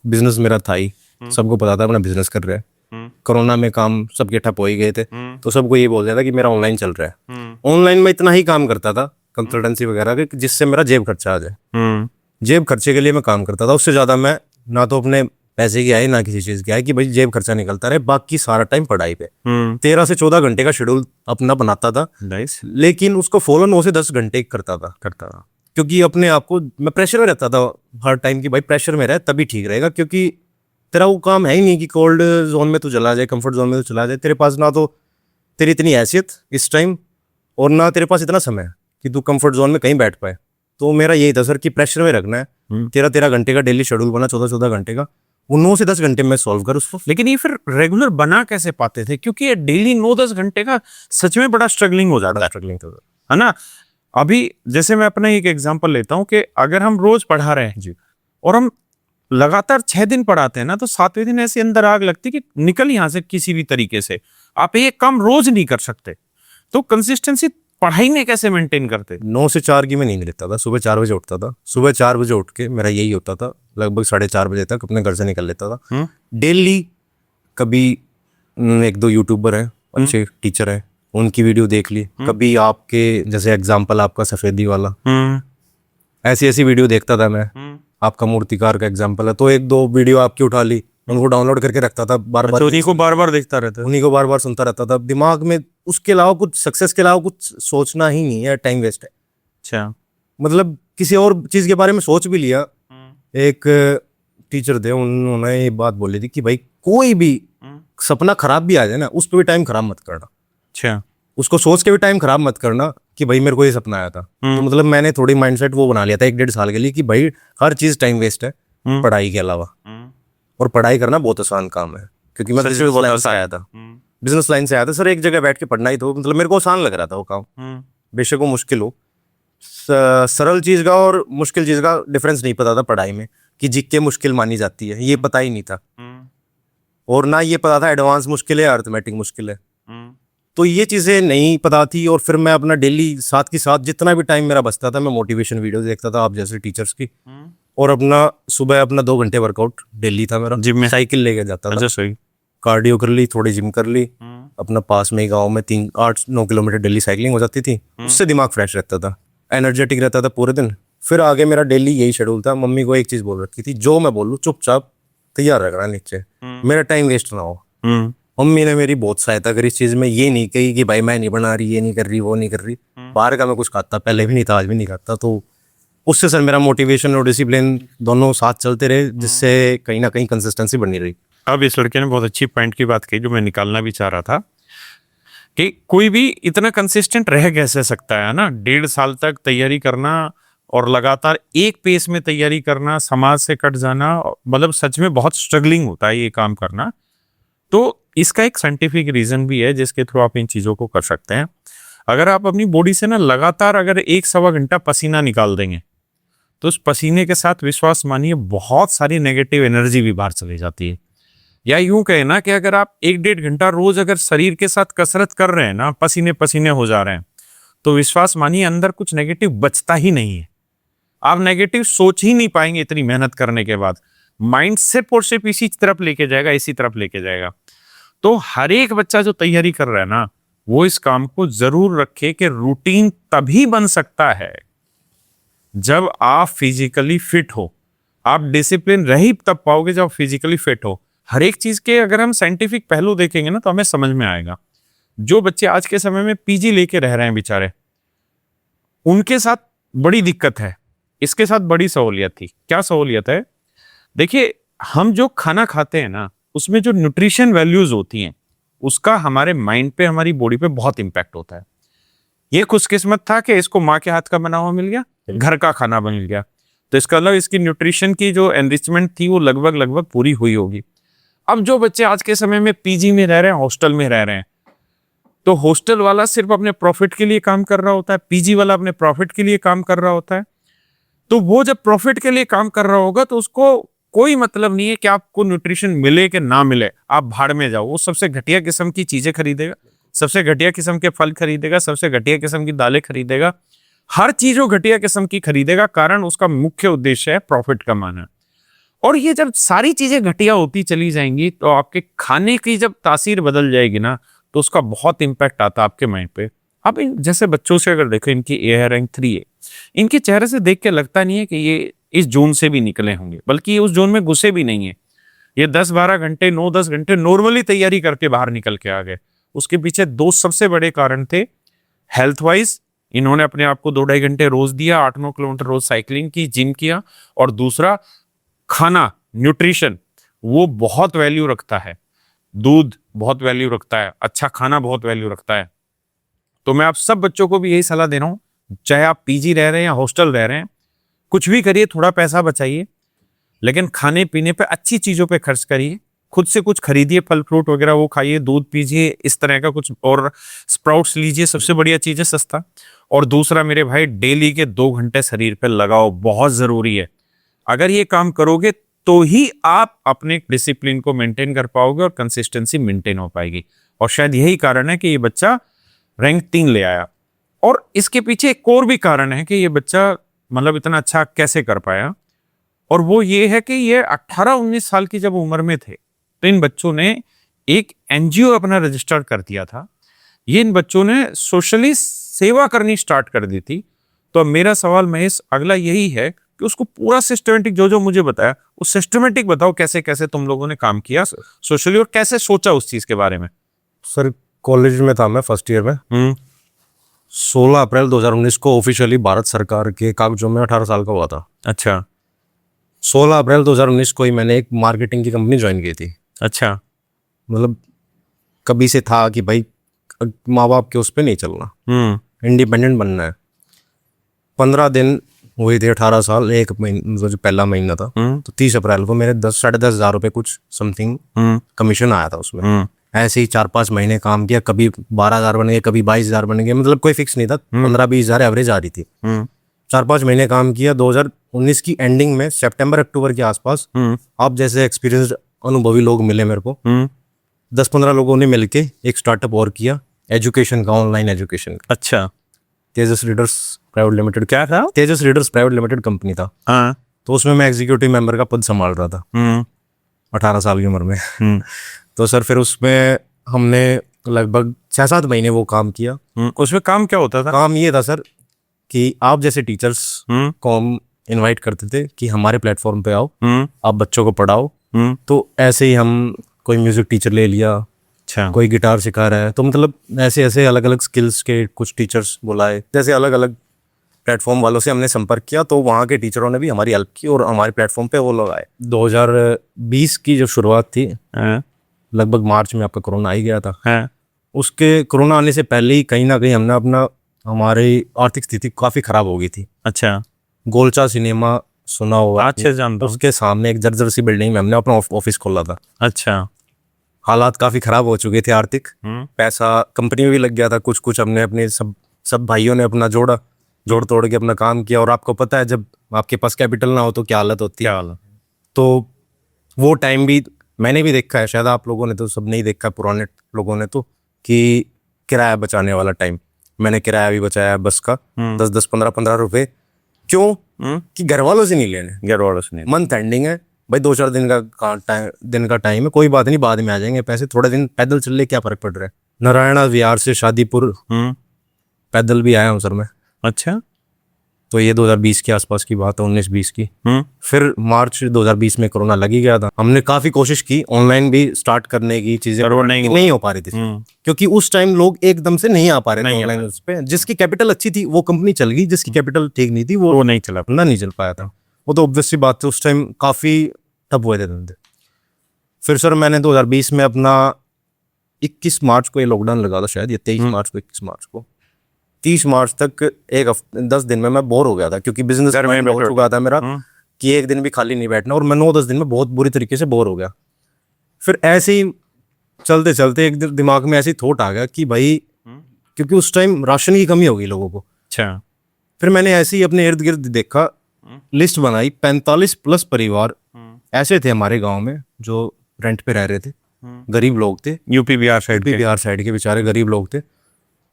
बिजनेस मेरा था ही, सबको पता था अपना बिजनेस कर रहा है। कोरोना में काम सबके ठप हो ही गए थे, तो सबको ये बोल दिया था कि मेरा ऑनलाइन चल रहा है। ऑनलाइन में इतना ही काम करता था कंसल्टेंसी वगैरह के, जिससे मेरा जेब खर्चा आ जाए। जेब खर्चे के लिए मैं काम करता था, उससे ज्यादा मैं ना तो अपने पैसे की आए ना किसी चीज की आए कि भाई जेब खर्चा निकलता रहे। बाकी सारा टाइम पढ़ाई पे 13 से 14 घंटे का शेड्यूल अपना बनाता था। नाइस। लेकिन उसको फॉलो 9 से 10 घंटे करता था। क्योंकि अपने आप को मैं प्रेशर में रहता था हर टाइम की, भाई प्रेशर में रहे तभी ठीक रहेगा, क्योंकि तेरा वो काम है ही नहीं कि कोल्ड जोन में तू चला जाए, कंफर्ट जोन में तू चला जाए। तेरे पास ना तो तेरी इतनी हैसियत इस टाइम, और ना तेरे पास इतना समय कि तू कंफर्ट जोन में कहीं बैठ पाए। तो मेरा यही था सर कि प्रेशर में रखना है। 13 घंटे का डेली शेड्यूल बना, 14 घंटे का, वो 9 से 10 घंटे में सॉल्व कर उसको। लेकिन ये फिर रेगुलर बना कैसे पाते थे? क्योंकि ये डेली 9-10 घंटे का सच में बड़ा स्ट्रगलिंग हो जाता है। स्ट्रगलिंग था है ना। अभी जैसे मैं अपना एक एग्जांपल लेता हूं कि अगर हम रोज पढ़ा रहे हैं जी, और हम लगातार 6 दिन पढ़ाते हैं ना, तो 7वें दिन ऐसे अंदर आग लगती कि निकल यहां से किसी भी तरीके से। आप ये काम रोज नहीं कर सकते, तो कंसिस्टेंसी पढ़ाई में कैसे मेंटेन करते? 9 से 4 की मैं नींद लेता था, सुबह 4 बजे उठता था। सुबह 4 बजे उठ के मेरा यही होता था, लगभग 4:30 बजे तक अपने घर से निकल लेता था डेली। कभी 1-2 यूट्यूबर हैं, अच्छे टीचर हैं, उनकी वीडियो देख ली। कभी आपके जैसे एग्जाम्पल आपका सफेदी वाला, ऐसी ऐसी वीडियो देखता था मैं। आपका मूर्तिकार का एग्जाम्पल है, तो 1-2 वीडियो आपकी उठा ली, उनको डाउनलोड करके रखता था बार बार, उन्हीं को बार बार देखता रहता है। उन्हीं को बार बार सुनता रहता था दिमाग में। उसके अलावा कुछ, सक्सेस के अलावा कुछ सोचना ही नहीं है, टाइम वेस्ट है। अच्छा। मतलब किसी और चीज के बारे में सोच भी लिया। एक टीचर थे, उन्होंने ये बात बोली थी कि भाई कोई भी सपना खराब भी आ जाए ना, उस पर भी टाइम खराब मत करना। अच्छा। उसको सोच के भी टाइम खराब मत करना कि भाई मेरे को ये सपना आया था। तो मतलब मैंने थोड़ी माइंडसेट वो बना लिया था 1-1.5 साल के लिए कि भाई हर चीज टाइम वेस्ट है पढ़ाई के अलावा। और पढ़ाई करना बहुत आसान काम है, क्योंकि मैं बिजनेस लाइन से आया था। बिजनेस लाइन से आया था सर, एक जगह बैठ के पढ़ना ही, तो मतलब मेरे को आसान लग रहा था वो काम। बेशक वो मुश्किल हो, सरल चीज का और मुश्किल चीज का डिफरेंस नहीं पता था पढ़ाई में, कि जीके मुश्किल मानी जाती है, ये पता ही नहीं था। और ना ये पता था एडवांस मुश्किल है, अर्थमेटिक मुश्किल है। तो ये चीजें नहीं पता थी। और फिर मैं अपना डेली साथ के साथ जितना भी टाइम मेरा बचता था, मैं मोटिवेशन वीडियो देखता था आप जैसे टीचर्स की, और अपना सुबह अपना 2 घंटे वर्कआउट डेली था मेरा। जिम में साइकिल लेके जाता था। अच्छा, सही। कार्डियो कर ली, थोड़ी जिम कर ली। अपना पास में ही गाँव में 8-9 किलोमीटर डेली साइकिलिंग हो जाती थी। उससे दिमाग फ्रेश रहता था, एनर्जेटिक रहता था पूरे दिन। फिर आगे मेरा डेली यही शेड्यूल था। मम्मी को एक चीज बोल रखी थी, जो मैं बोलूँ चुपचाप तैयार रखना नीचे, मेरा टाइम वेस्ट ना हो। मम्मी ने मेरी बहुत सहायता करी इस चीज में। ये नहीं कही कि भाई मैं नहीं बना रही, ये नहीं कर रही, वो नहीं कर रही। बाहर का मैं कुछ खाता पहले भी नहीं था, आज भी नहीं खाता। तो उससे सर मेरा मोटिवेशन और डिसिप्लिन दोनों साथ चलते रहे, जिससे कहीं ना कहीं कंसिस्टेंसी बनी रही। अब इस लड़के ने बहुत अच्छी पॉइंट की बात की जो मैं निकालना भी चाह रहा था, कि कोई भी इतना कंसिस्टेंट रह कैसे सकता है ना। 1.5 साल तक तैयारी करना और लगातार एक पेस में तैयारी करना, समाज से कट जाना, मतलब सच में बहुत स्ट्रगलिंग होता है ये काम करना। तो इसका एक साइंटिफिक रीजन भी है जिसके थ्रू आप इन चीजों को कर सकते हैं। अगर आप अपनी बॉडी से ना लगातार अगर 1-1.25 घंटा पसीना निकाल देंगे, तो उस पसीने के साथ विश्वास मानिए बहुत सारी नेगेटिव एनर्जी भी बाहर चली जाती है। या यूं कहे ना कि अगर आप 1-1.5 घंटा रोज अगर शरीर के साथ कसरत कर रहे हैं ना, पसीने पसीने हो जा रहे हैं, तो विश्वास मानिए अंदर कुछ नेगेटिव बचता ही नहीं है। आप नेगेटिव सोच ही नहीं पाएंगे इतनी मेहनत करने के बाद। माइंड सिर्फ और सिर्फ इसी तरफ लेके जाएगा, इसी तरफ लेके जाएगा। तो हर एक बच्चा जो तैयारी कर रहा है ना, वो इस काम को जरूर रखे कि रूटीन तभी बन सकता है जब आप फिजिकली फिट हो। आप डिसिप्लिन रही तब पाओगे जब फिजिकली फिट हो। हर एक चीज के अगर हम साइंटिफिक पहलू देखेंगे ना, तो हमें समझ में आएगा। जो बच्चे आज के समय में पीजी लेके रह रहे हैं बेचारे, उनके साथ बड़ी दिक्कत है। इसके साथ बड़ी सहूलियत थी। क्या सहूलियत है? देखिए, हम जो खाना खाते हैं ना, उसमें जो न्यूट्रिशन वैल्यूज होती हैं, उसका हमारे माइंड पे, हमारी बॉडी पे बहुत इंपैक्ट होता है। ये खुशकिस्मत था कि इसको माँ के हाथ का बना हुआ मिल गया, घर का खाना मिल गया, तो इसका मतलब इसकी न्यूट्रिशन की जो एनरिचमेंट थी वो लगभग लगभग पूरी हुई होगी। अब जो बच्चे आज के समय में पीजी में रह रहे हैं, हॉस्टल में रह रहे हैं, तो हॉस्टल वाला सिर्फ अपने प्रॉफिट के लिए काम कर रहा होता है, पीजी वाला अपने प्रॉफिट के लिए काम कर रहा होता है। तो वो जब प्रॉफिट के लिए काम कर रहा होगा, तो उसको कोई मतलब नहीं है कि आपको न्यूट्रिशन मिले कि ना मिले, आप भाड़ में जाओ। वो सबसे घटिया किस्म की चीजें खरीदेगा, सबसे घटिया किस्म के फल खरीदेगा, सबसे घटिया किस्म की दालें खरीदेगा, हर चीज वो घटिया किस्म की खरीदेगा। कारण उसका मुख्य उद्देश्य है प्रॉफिट कमाना। और ये जब सारी चीजें घटिया होती चली जाएंगी, तो आपके खाने की जब तासीर बदल जाएगी ना, तो उसका बहुत इंपैक्ट आता है आपके माइंड पे। अब जैसे बच्चों से अगर देखो, इनकी ए रैंक 3 है, इनके चेहरे से देख के लगता नहीं है कि ये इस जोन से भी निकले होंगे, बल्कि ये उस जोन में घुसे भी नहीं है। ये 10-12 घंटे, 9-10 घंटे नॉर्मली तैयारी करके बाहर निकल के आ गए। उसके पीछे 2 सबसे बड़े कारण थे, हेल्थ वाइज इन्होंने अपने आप को 2-2.5 घंटे रोज दिया, 8-9 किलोमीटर रोज साइकिलिंग की, जिम किया। और दूसरा, खाना, न्यूट्रिशन, वो बहुत वैल्यू रखता है। दूध बहुत वैल्यू रखता है, अच्छा खाना बहुत वैल्यू रखता है। तो मैं आप सब बच्चों को भी यही सलाह दे रहा हूँ, चाहे आप पीजी रह रहे हैं या हॉस्टल रह रहे हैं, कुछ भी करिए, थोड़ा पैसा बचाइए, लेकिन खाने पीने पे अच्छी चीजों पे खर्च करिए। खुद से कुछ खरीदिए, फल फ्रूट वगैरह वो खाइए, दूध पीजिए, इस तरह का कुछ, और स्प्राउट्स लीजिए, सबसे बढ़िया चीज है, सस्ता। और दूसरा मेरे भाई, डेली के 2 घंटे शरीर पे लगाओ, बहुत जरूरी है। अगर ये काम करोगे तो ही आप अपने डिसिप्लिन को मेंटेन कर पाओगे और कंसिस्टेंसी मेंटेन हो पाएगी। और शायद यही कारण है कि ये बच्चा रैंक 3 ले आया। और इसके पीछे एक और भी कारण है कि ये बच्चा मतलब इतना अच्छा कैसे कर पाया, और वो ये है कि ये 18-19 साल की जब उम्र में थे, तो इन बच्चों ने एक एनजीओ अपना रजिस्टर कर दिया था। ये इन बच्चों ने सोशली सेवा करनी स्टार्ट कर दी थी। तो अब मेरा सवाल महेश अगला यही है कि उसको पूरा सिस्टमेटिक जो जो मुझे बताया, उस सिस्टमेटिक बताओ, कैसे कैसे तुम लोगों ने काम किया सोशली और कैसे सोचा उस चीज के बारे में। सर कॉलेज में था मैं, फर्स्ट ईयर में। 16 अप्रैल 2019 को ऑफिशियली भारत सरकार के कागजों में 18 साल का हुआ था। अच्छा 16 अप्रैल 2019 को ही मैंने एक मार्केटिंग की कंपनी ज्वाइन की थी। अच्छा। मतलब कभी से था कि भाई माँ बाप के उस पर नहीं चलना, इंडिपेंडेंट बनना है। 15 दिन हुए थे, 18 साल, एक महीना जो पहला महीना था, तो 30 अप्रैल को मेरे 10-10,500 रुपये कुछ समथिंग कमीशन आया था उसमें। ऐसे ही 4-5 महीने काम किया, कभी 12,000 बन गए, कभी 22,000 बन गए, मतलब कोई फिक्स नहीं था, 15-20,000 एवरेज आ रही थी। 4-5 महीने काम किया। 2019 की एंडिंग में सितंबर अक्टूबर के आसपास आप जैसे एक्सपीरियंस अनुभवी लोग मिले मेरे को। 10-15 लोगों ने मिलके एक स्टार्टअप और किया एजुकेशन का, ऑनलाइन एजुकेशन का। अच्छा। तेजस रीडर्स प्राइवेट लिमिटेड। क्या था? तेजस रीडर्स प्राइवेट लिमिटेड कंपनी था। हाँ। तो उसमें मैं एग्जीक्यूटिव मेंबर का पद संभाल रहा था 18 साल की उम्र में। तो सर फिर उसमें हमने लगभग 6-7 महीने वो काम किया। उसमें काम क्या होता था? काम ये था सर कि आप जैसे टीचर्स को हम इनवाइट करते थे कि हमारे प्लेटफॉर्म पे आओ, आप बच्चों को पढ़ाओ। तो ऐसे ही हम कोई म्यूजिक टीचर ले लिया, अच्छा, कोई गिटार सिखा रहा है, तो मतलब ऐसे ऐसे अलग अलग स्किल्स के कुछ टीचर्स बुलाए, जैसे अलग अलग प्लेटफॉर्म वालों से हमने संपर्क किया। तो वहाँ के टीचरों ने भी हमारी हेल्प की और हमारे प्लेटफॉर्म पे वो लोग आए। 2020 की जो शुरुआत थी, लगभग मार्च में आपका कोरोना आ ही गया था। उसके कोरोना आने से पहले ही कहीं ना कहीं हमने अपना, हमारी आर्थिक स्थिति काफ़ी ख़राब हो गई थी। अच्छा। गोलचा सिनेमा सुना हुआ? अच्छे जानता हूँ। उसके सामने एक जर्जर सी बिल्डिंग में हमने अपना ऑफिस खोला था। अच्छा। हालात काफ़ी ख़राब हो चुके थे आर्थिक, पैसा कंपनी में भी लग गया था कुछ कुछ। हमने अपने सब भाइयों ने अपना जोड़ तोड़ के अपना काम किया। और आपको पता है जब आपके पास कैपिटल ना हो तो क्या हालत होती है। तो वो टाइम भी मैंने भी देखा है, शायद आप लोगों ने तो सब नहीं देखा, पुराने लोगों ने तो, कि किराया बचाने वाला टाइम। मैंने किराया भी बचाया बस का 10-10, 15-15 रुपए। क्यों? कि घर वालों से नहीं लेने, घर वालों से नहीं। मंथ एंडिंग है भाई, 2-4 दिन का टाइम है, कोई बात नहीं, बाद में आ जाएंगे पैसे, थोड़े दिन पैदल चल ले, क्या फर्क पड़ रहा है। नारायणा विहार से शादीपुर पैदल भी आया हूँ सर मैं। अच्छा। तो ये 2020 के आसपास की बात है, 19-20 की। फिर मार्च 2020 में कोरोना लग ही गया था। हमने काफी कोशिश की ऑनलाइन भी स्टार्ट करने की, चीजें वो नहीं हो पा रही थी क्योंकि उस टाइम लोग एकदम से नहीं आ पा रहे थे ऑनलाइन उस पे। जिसकी कैपिटल अच्छी थी वो कंपनी चल गई, जिसकी कैपिटल ठीक नहीं थी वो नहीं चल पाया था। वो तो ऑब्वियस सी बात है, उस टाइम काफी ठप हुए थे धंधे। फिर सर मैंने 2020 में अपना 21 मार्च को ये लॉकडाउन लगा था, शायद ये 23 मार्च को, 21 मार्च को, 30 मार्च तक एक हफ्ते 10 दिन में मैं बोर हो गया था, क्योंकि बिजनेस में हो चुका था मेरा कि एक दिन भी खाली नहीं बैठना। और मैं 9-10 दिन में बहुत बुरी तरीके से बोर हो गया। फिर ऐसे ही चलते चलते एक दिमाग में ऐसी थॉट आ गया कि भाई, क्योंकि उस टाइम राशन की कमी हो गई लोगों को। अच्छा। फिर मैंने ऐसे ही अपने इर्द गिर्द देखा, लिस्ट बनाई, 45+ परिवार ऐसे थे हमारे गाँव में जो रेंट पे रह रहे थे, गरीब लोग थे, यूपी बिहार साइड के बेचारे गरीब लोग थे।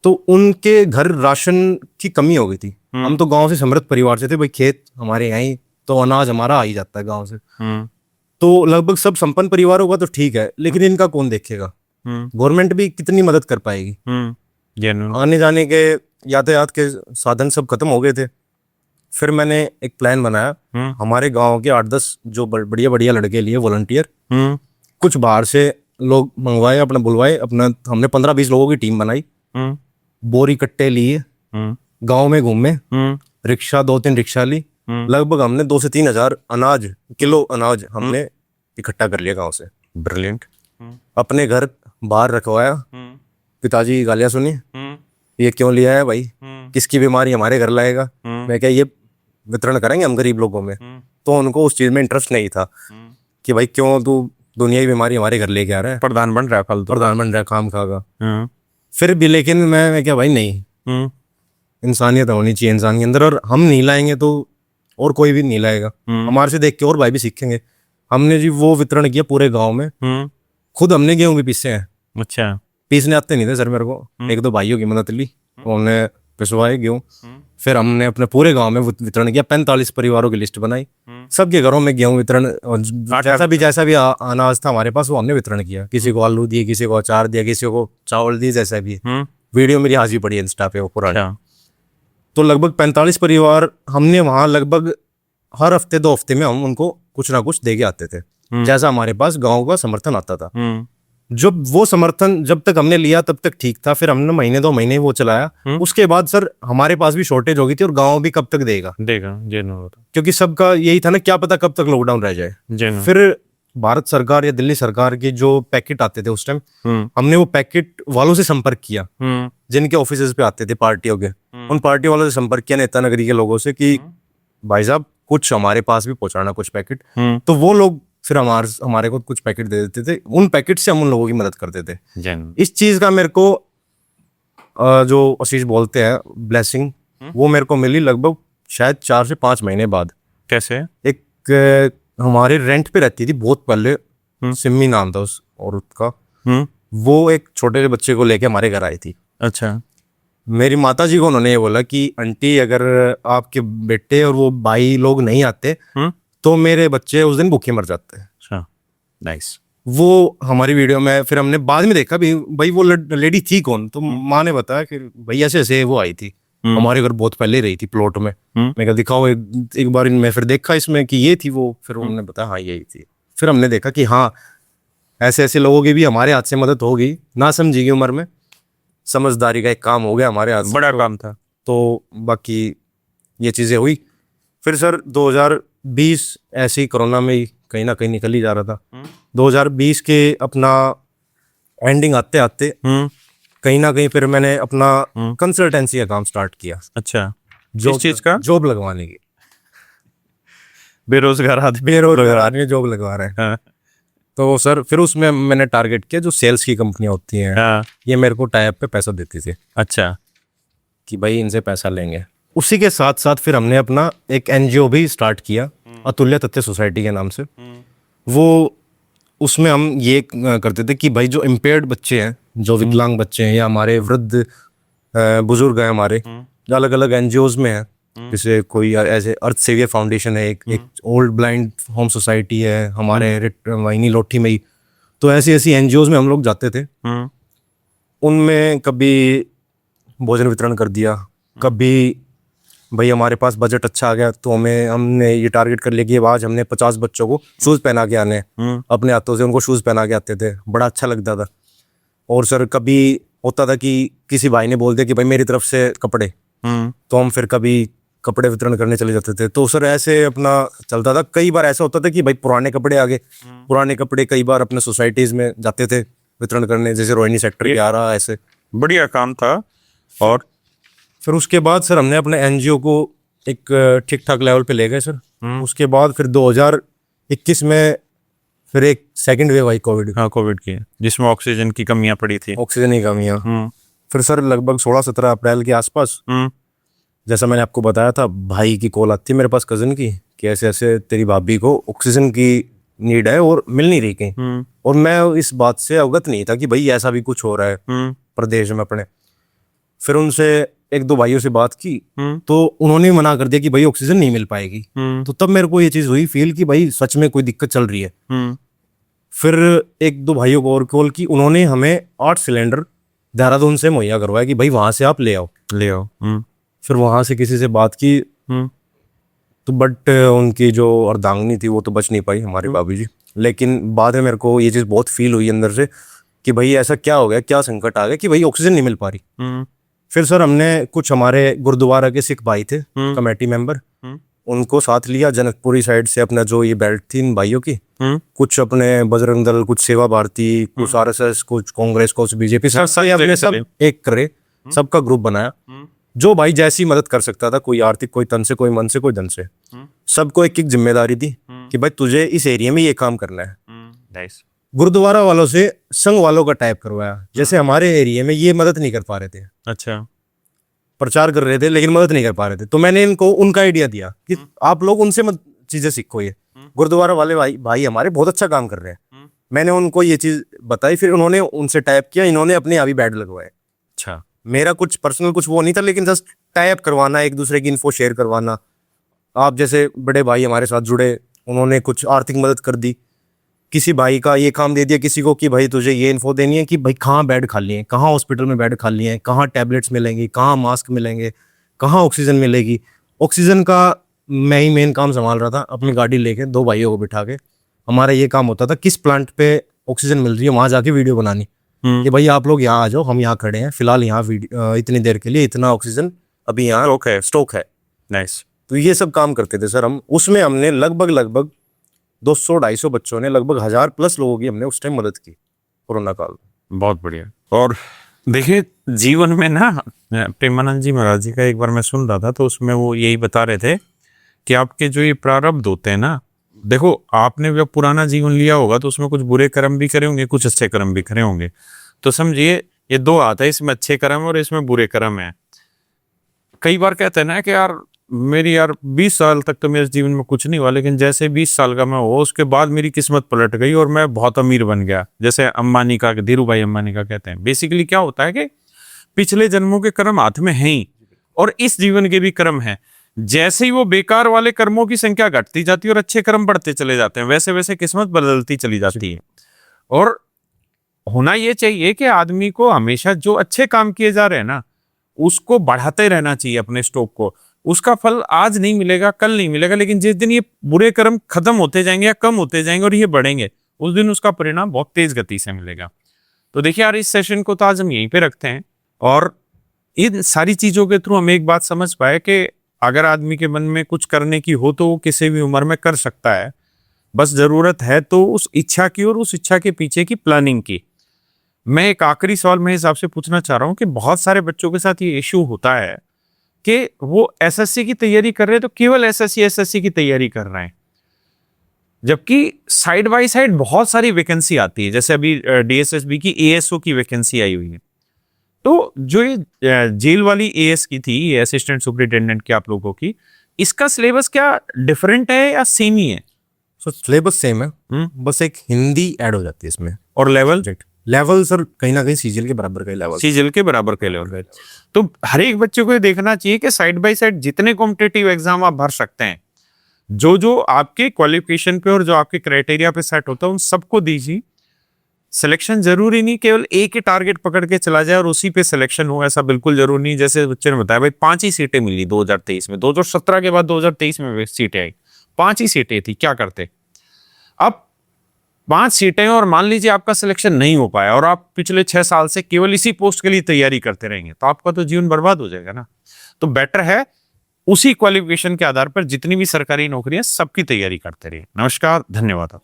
तो उनके घर राशन की कमी हो गई थी। हम तो गांव से समृद्ध परिवार से थे भाई, खेत हमारे यहाँ ही, तो अनाज हमारा आ ही जाता है गांव से। तो लगभग सब संपन्न परिवार होगा तो ठीक है, लेकिन इनका कौन देखेगा? गवर्नमेंट भी कितनी मदद कर पाएगी? आने जाने के यातायात के साधन सब खत्म हो गए थे। फिर मैंने एक प्लान बनाया, हमारे गाँव के 8-10 जो बढ़िया बढ़िया लड़के लिए वॉलंटियर, कुछ बाहर से लोग मंगवाए, अपना बुलवाए, अपना हमने 15-20 लोगों की टीम बनाई, बोरी कट्टे लिए, गांव में घूमे, रिक्शा 2-3 रिक्शा ली, लगभग हमने 2 से 3 हजार किलो अनाज हमने इकट्ठा कर लिया गांव से। ब्रिलियंट। अपने घर बाहर रखवाया, पिताजी की गालियां सुनी, ये क्यों लिया है भाई, किसकी बीमारी हमारे घर लाएगा, मैं क्या ये वितरण करेंगे हम गरीब लोगों में। तो उनको उस चीज में इंटरेस्ट नहीं था कि भाई क्यों तू दुनियावी बीमारी हमारे घर लेके आ रहा है, प्रधान बन रहा है फालतू। प्रधान बन रहा है काम खागा। फिर भी लेकिन मैं क्या भाई, नहीं, इंसानियत होनी चाहिए इंसान के अंदर, और हम नहीं लाएंगे तो और कोई भी नहीं लाएगा, हमारे से देख के और भाई भी सीखेंगे। हमने जी वो वितरण किया पूरे गांव में। खुद हमने गेहूं भी पीसे हैं। अच्छा। पीसने आते नहीं थे सर मेरे को, 1-2 भाइयों की मदद ली, उन्होंने पिसवाए गेहूं। फिर हमने अपने पूरे गांव में वितरण किया, 45 परिवारों की लिस्ट बनाई, सबके घरों में गेहूं वितरण, जैसा भी अनाज था हमारे पास वो हमने वितरण किया। किसी को आलू दिए, किसी को अचार दिया, किसी को चावल दिए, जैसा भी। वीडियो मेरी हाजिर पड़ी है इंस्टा पे वो पुरानी। तो लगभग 45 परिवार हमने वहां लगभग हर हफ्ते 2 हफ्ते में हम उनको कुछ ना कुछ दे के आते थे, जैसा हमारे पास गांव का समर्थन आता था। जब वो समर्थन जब तक हमने लिया तब तक ठीक था, फिर हमने 1-2 महीने वो चलाया। उसके बाद सर हमारे पास भी शॉर्टेज हो गई थी, और गांव भी कब तक देगा, क्योंकि सबका यही था ना, क्या पता कब तक लॉकडाउन रह जाए। फिर भारत सरकार या दिल्ली सरकार के जो पैकेट आते थे उस टाइम, हमने वो पैकेट वालों से संपर्क किया, जिनके ऑफिस पे आते थे पार्टियों के, उन पार्टी वालों से संपर्क किया, नेता नगरी के लोगों से, कि भाई साहब कुछ हमारे पास भी पहुंचाना कुछ पैकेट। तो वो लोग फिर हमारे को कुछ पैकेट दे देते थे, उन पैकेट से हम उन लोगों की मदद करते थे। इस चीज का मेरे को जो आशीष बोलते हैं ब्लेसिंग, वो मेरे को मिली लगभग शायद 4 से 5 महीने बाद। कैसे? एक हमारे रेंट पे रहती थी बहुत पहले, सिम्मी नाम था उस औरत का, वो एक छोटे से बच्चे को लेके हमारे घर आई थी। अच्छा। मेरी माता जी को उन्होंने ये बोला कि आंटी अगर आपके बेटे और वो भाई लोग नहीं आते तो मेरे बच्चे उस दिन भूखे मर जाते हैं। अच्छा, नाइस। वो हमारी वीडियो में फिर हमने बाद में देखा भी, भाई वो लेडी थी कौन, तो माँ ने बताया कि भाई ऐसे ऐसे वो आई थी, हमारे घर बहुत पहले रही थी प्लॉट में। मैं कहा दिखाओ एक बार, मैं फिर देखा इसमें कि ये थी वो, फिर उन्होंने बताया हाँ यही थी। फिर हमने देखा कि हाँ ऐसे ऐसे लोगों की भी हमारे हाथ से मदद होगी, ना समझी की उम्र में समझदारी का एक काम हो गया हमारे हाथ से, बड़ा काम था। तो बाकी ये चीजें हुई। फिर सर 2020 ऐसे ही कोरोना में ही कहीं ना कहीं निकल ही जा रहा था। 2020 के अपना एंडिंग आते आते कहीं ना कहीं फिर मैंने अपना कंसल्टेंसी का काम स्टार्ट किया। अच्छा, किस चीज का? जॉब लगवाने की। बेरोजगार आदमी जॉब लगवा रहे हैं। तो सर फिर उसमें मैंने टारगेट किया जो सेल्स की कंपनियां होती हैं, ये मेरे को टाइप पे पैसा देती थी। अच्छा, कि भाई इनसे पैसा लेंगे। उसी के साथ साथ फिर हमने अपना एक एनजीओ भी स्टार्ट किया, अतुल्य तथ्य सोसाइटी के नाम से। वो उसमें हम ये करते थे कि भाई जो इम्पेयर्ड बच्चे हैं, जो विकलांग बच्चे हैं, या हमारे वृद्ध बुजुर्ग हैं हमारे, जो अलग अलग एनजीओज में हैं, जैसे कोई ऐसे अर्थ सेवियर फाउंडेशन है, एक ओल्ड ब्लाइंड होम सोसाइटी है हमारे वाइनी लोठी में ही। तो ऐसी ऐसी एनजीओज में हम लोग जाते थे, उनमें कभी भोजन वितरण कर दिया, कभी भाई हमारे पास बजट अच्छा आ गया तो हमने ये टारगेट कर लिया कि आज हमने 50 बच्चों को शूज पहना के आने, अपने हाथों से उनको शूज पहना के आते थे, बड़ा अच्छा लगता था। और सर कभी होता था कि किसी भाई ने बोल दिया कि भाई मेरी तरफ से कपड़े, तो हम फिर कभी कपड़े वितरण करने चले जाते थे। तो सर ऐसे अपना चलता था। कई बार ऐसा होता था कि भाई पुराने कपड़े आ गए, पुराने कपड़े कई बार अपने सोसाइटीज में जाते थे वितरण करने, जैसे रोहिणी सेक्टर के आ रहा, ऐसे बढ़िया काम था। और फिर उसके बाद सर हमने अपने एनजीओ को एक ठीक ठाक लेवल पे ले गए सर। उसके बाद फिर 2021 में फिर एक सेकंड वेव आई कोविड। हाँ, कोविड की, जिसमें ऑक्सीजन की कमियां पड़ी थी। ऑक्सीजन की कमियां। फिर सर लगभग 16-17 अप्रैल के आसपास, जैसा मैंने आपको बताया था, भाई की कॉल आती है मेरे पास, कजन की, कि ऐसे ऐसे तेरी भाभी को ऑक्सीजन की नीड है और मिल नहीं रही कहीं। और मैं इस बात से अवगत नहीं था कि भाई ऐसा भी कुछ हो रहा है प्रदेश में अपने। फिर उनसे 1-2 भाइयों से बात की, तो उन्होंने मना कर दिया कि भाई ऑक्सीजन नहीं मिल पाएगी। तो तब मेरे को ये चीज हुई फील कि भाई सच में कोई दिक्कत चल रही है। फिर 1-2 भाइयों को और कॉल की, उन्होंने हमें 8 सिलेंडर देहरादून से मुहैया करवाया कि भाई वहां से आप ले आओ। फिर वहां से किसी से बात की, तो बट उनकी जो अर्धांगिनी थी वो तो बच नहीं पाई, हमारी भाभी जी। लेकिन बाद में मेरे को ये चीज बहुत फील हुई अंदर से कि भाई ऐसा क्या हो गया, क्या संकट आ गया कि भाई ऑक्सीजन नहीं मिल पा रही। फिर सर हमने कुछ हमारे गुरुद्वारा के सिख भाई थे, कमेटी मेंबर, उनको साथ लिया। जनकपुरी साइड से अपना जो ये बेल्ट थी इन भाइयों की, कुछ अपने बजरंग दल, कुछ सेवा भारती, कुछ आरएसएस, कुछ कांग्रेस, कुछ बीजेपी, सब एक करे, सबका ग्रुप बनाया। जो भाई जैसी मदद कर सकता था, कोई आर्थिक, कोई तन से, कोई मन से, कोई धन से, सबको एक एक जिम्मेदारी दी कि भाई तुझे इस एरिया में ये काम करना है। गुरुद्वारा वालों से संघ वालों का टाइप करवाया। जैसे हमारे एरिया में ये मदद नहीं कर पा रहे थे, अच्छा, प्रचार कर रहे थे लेकिन मदद नहीं कर पा रहे थे, तो मैंने इनको उनका आइडिया दिया कि आप लोग उनसे चीजें सीखो। ये गुरुद्वारा वाले भाई हमारे बहुत अच्छा काम कर रहे हैं। मैंने उनको ये चीज बताई, फिर उन्होंने उनसे टाइप किया, इन्होंने अपने यहाँ भी बैड लगवाए। अच्छा, मेरा कुछ पर्सनल कुछ वो नहीं था, लेकिन जस्ट टाइप करवाना, एक दूसरे की इन्फो शेयर करवाना। आप जैसे बड़े भाई हमारे साथ जुड़े, उन्होंने कुछ आर्थिक मदद कर दी। किसी भाई का ये काम दे दिया किसी को कि भाई तुझे ये इन्फो देनी है कि भाई कहाँ बेड खाली है, कहाँ हॉस्पिटल में बेड खाली है, कहाँ टैबलेट्स मिलेंगी, कहाँ मास्क मिलेंगे, कहाँ ऑक्सीजन मिलेगी। ऑक्सीजन का मैं ही मेन काम संभाल रहा था, अपनी गाड़ी लेके 2 भाइयों को बिठा के। हमारा ये काम होता था किस प्लांट पे ऑक्सीजन मिल रही है वहां जाके वीडियो बनानी कि भाई आप लोग यहाँ आ जाओ, हम यहाँ खड़े हैं फिलहाल, यहाँ इतनी देर के लिए इतना ऑक्सीजन अभी यहाँ स्टॉक है। नाइस। तो ये सब काम करते थे सर हम। उसमें हमने लगभग 200-250 बच्चों ने, लगभग 1000+ लोगों की हमने उस टाइम मदद की कोरोना काल में। बहुत बढ़िया। और देखिए जीवन में ना, प्रेमानंद जी महाराज जी का एक बार मैं सुन रहा था, तो उसमें वो यही बता रहे थे कि आपके जो ये प्रारब्ध होते हैं ना, देखो आपने जब पुराना जीवन लिया होगा तो उसमें कुछ बुरे कर्म भी करे होंगे, कुछ अच्छे कर्म भी करे होंगे। तो समझिए ये 2 हाथ है, इसमें अच्छे कर्म और इसमें बुरे कर्म है। कई बार कहते हैं ना कि यार 20 साल तक तो मेरे जीवन में कुछ नहीं हुआ, लेकिन जैसे 20 साल का मैं हुआ उसके बाद मेरी किस्मत पलट गई और मैं बहुत अमीर बन गया। जैसे अंबानी का, धीरू भाई अंबानी का कहते हैं। बेसिकली क्या होता है कि पिछले जन्मों के कर्म हाथ में हैं ही, और इस जीवन के भी कर्म हैं। जैसे ही वो बेकार वाले कर्मों की संख्या घटती जाती है और अच्छे कर्म बढ़ते चले जाते हैं, वैसे वैसे किस्मत बदलती चली जाती है। और होना ये चाहिए कि आदमी को हमेशा जो अच्छे काम किए जा रहे हैं ना, उसको बढ़ाते रहना चाहिए अपने स्टॉक को। उसका फल आज नहीं मिलेगा, कल नहीं मिलेगा, लेकिन जिस दिन ये बुरे कर्म खत्म होते जाएंगे या कम होते जाएंगे और ये बढ़ेंगे, उस दिन उसका परिणाम बहुत तेज गति से मिलेगा। तो देखिए यार, इस सेशन को तो आज हम यहीं पे रखते हैं, और इन सारी चीजों के थ्रू हम एक बात समझ पाए कि अगर आदमी के मन में कुछ करने की हो तो वो किसी भी उम्र में कर सकता है। बस जरूरत है तो उस इच्छा की और उस इच्छा के पीछे की प्लानिंग की। मैं एक आखिरी सवाल मेरे हिसाब से पूछना चाह रहा हूँ कि बहुत सारे बच्चों के साथ ये इश्यू होता है कि वो एसएससी की तैयारी कर रहे हैं तो केवल एसएससी की तैयारी कर रहे हैं, जबकि साइड बाय साइड बहुत सारी वैकेंसी आती है। जैसे अभी डीएसएसबी की एएसओ की वैकेंसी आई हुई है। तो जो ये जेल वाली एएस की थी, ये असिस्टेंट सुपरिटेंडेंट की आप लोगों की, इसका सिलेबस क्या डिफरेंट है या सेम ही है? सिलेबस सेम है, बस एक हिंदी ऐड हो जाती है इसमें। और लेवल सर कहीं ना कहीं सीजीएल के बराबर का लेवल, सीजीएल के बराबर का लेवल है। तो हर एक बच्चे को ये देखना चाहिए कि साइड बाय साइड जितने कॉम्पिटिटिव एग्जाम आप भर सकते हैं, जो आपके क्वालिफिकेशन पे और जो आपके क्राइटेरिया पे सेट होता है, उन सबको दीजिए। सिलेक्शन जरूरी नहीं केवल एक ही टारगेट पकड़ के चला जाए और उसी पे सिलेक्शन हो, ऐसा बिल्कुल जरूरी नहीं। जैसे बच्चे ने बताया भाई 5 ही सीटें मिली 2023 में, 2017 के बाद 2023 में सीटें आई, 5 ही सीटें थी, क्या करते? अब 5 सीटें और मान लीजिए आपका सिलेक्शन नहीं हो पाया और आप पिछले 6 साल से केवल इसी पोस्ट के लिए तैयारी करते रहेंगे, तो आपका तो जीवन बर्बाद हो जाएगा ना। तो बेटर है उसी क्वालिफिकेशन के आधार पर जितनी भी सरकारी नौकरियां सबकी तैयारी करते रहिए। नमस्कार, धन्यवाद।